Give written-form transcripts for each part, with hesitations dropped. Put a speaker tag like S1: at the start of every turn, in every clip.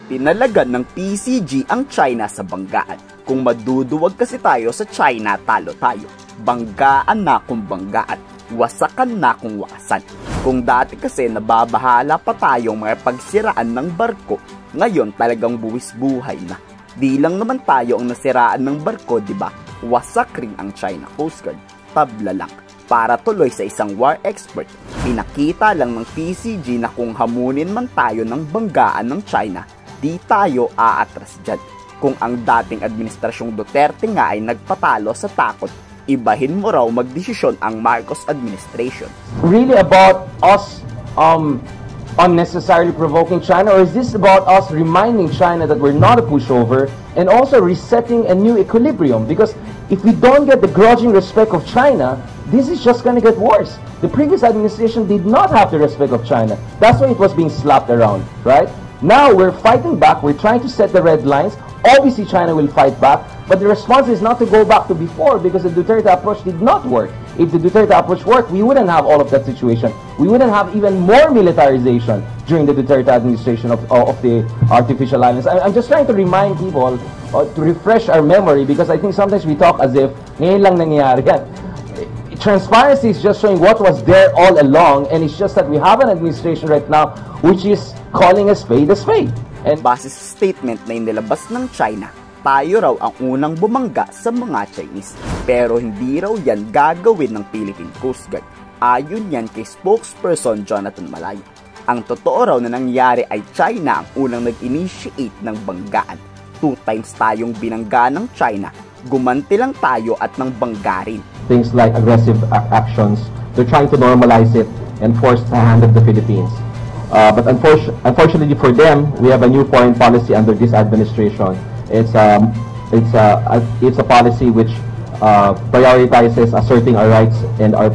S1: Pinalagan ng PCG ang China sa banggaan. Kung maduduwag kasi tayo sa China, talo tayo. Banggaan na kung banggaan, wasakan na kung wakasan. Kung dati kasi nababahala pa tayong mga pagsiraan ng barko, ngayon talagang buwis buhay na. Di lang naman tayo ang nasiraan ng barko, di ba? Wasak rin ang China Coast Guard. Tabla lang. Para tuloy sa isang war expert, pinakita lang ng PCG na kung hamunin man tayo ng banggaan ng China, di tayo aatras dyan. Kung ang dating administrasyong Duterte nga ay nagpatalo sa takot, ibahin mo raw magdesisyon ang Marcos administration.
S2: Really about us unnecessarily provoking China, or is this about us reminding China that we're not a pushover and also resetting a new equilibrium? Because if we don't get the grudging respect of China, this is just going to get worse. The previous administration did not have the respect of China. That's why it was being slapped around, right? Now we're fighting back. We're trying to set the red lines. Obviously, China will fight back, but the response is not to go back to before, because the Duterte approach did not work. If the Duterte approach worked, we wouldn't have all of that situation. We wouldn't have even more militarization during the Duterte administration of the artificial islands. I'm just trying to remind people, to refresh our memory, because I think sometimes we talk as if ngayon lang nangyayari yan. Transparency is just showing what was there all along, and it's just that we have an administration right now which is calling a spade a spade.
S1: And base sa statement na inilabas ng China, tayo raw ang unang bumangga sa mga Chinese. Pero hindi raw yan gagawin ng Philippine Coast Guard. Ayon yan kay spokesperson Jonathan Malaya. Ang totoo raw na nangyari ay China ang unang nag-initiate ng banggaan. 2 times tayong binangga ng China, gumanti lang tayo at nang bangga rin.
S2: Things like aggressive actions, they're trying to normalize it and force the hand of the Philippines. But unfortunately for them, we have a new foreign policy under this administration. It's a policy which prioritizes asserting our rights and our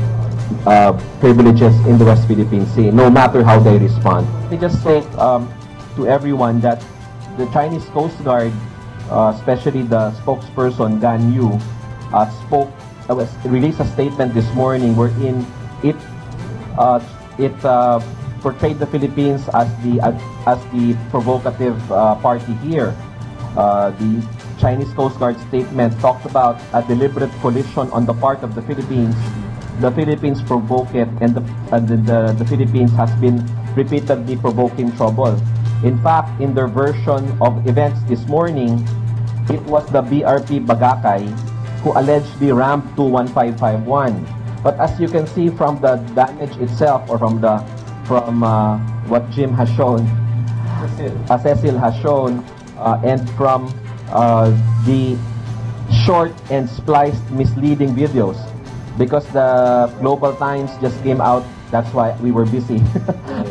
S2: privileges in the West Philippine Sea, no matter how they respond. I just state to everyone that the Chinese Coast Guard, especially the spokesperson Gan Yu, released a statement this morning wherein it portrayed the Philippines as the provocative party here. The Chinese Coast Guard statement talked about a deliberate collision on the part of the Philippines. The Philippines provoked it, and the Philippines has been repeatedly provoking trouble. In fact, in their version of events this morning, it was the BRP Bagakay who allegedly rammed 21551. But as you can see from the damage itself, or from what Jim has shown, Cecil has shown, and from the short and spliced misleading videos, because the Global Times just came out, that's why we were busy.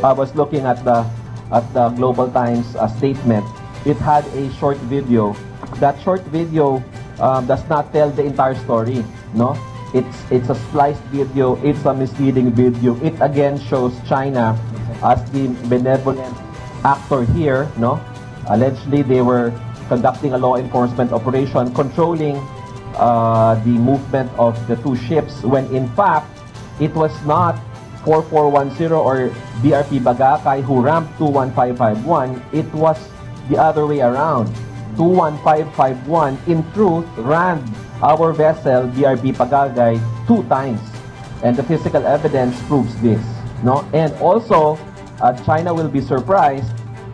S2: I was looking at the Global Times statement. It had a short video. That short video does not tell the entire story, no? It's a spliced video, it's a misleading video. It again shows China as the benevolent actor here, no? Allegedly, they were conducting a law enforcement operation controlling the movement of the 2 ships, when in fact, it was not 4410 or BRP Bagakay who rammed 21551. It was the other way around. 21551 in truth rammed our vessel BRP Bagakay 2 times, and the physical evidence proves this, no? And also, China will be surprised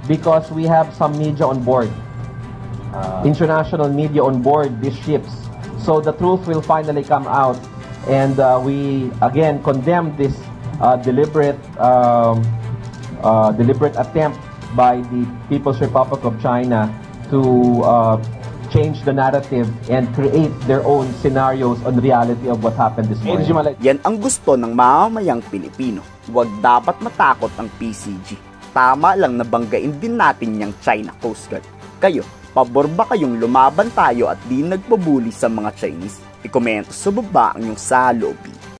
S2: because we have some media on board, international media on board these ships. So the truth will finally come out, and we again condemn this deliberate attempt by the People's Republic of China to change the narrative and create their own scenarios on reality of what happened this morning.
S1: Yan ang gusto ng mamamayang Pilipino. Huwag dapat matakot ang PCG. Tama lang na banggain din natin yung China Coast Guard. Kayo, pabor ba kayong lumaban tayo at di nagpabuli sa mga Chinese? I-komento sa baba ang iyong saloobin.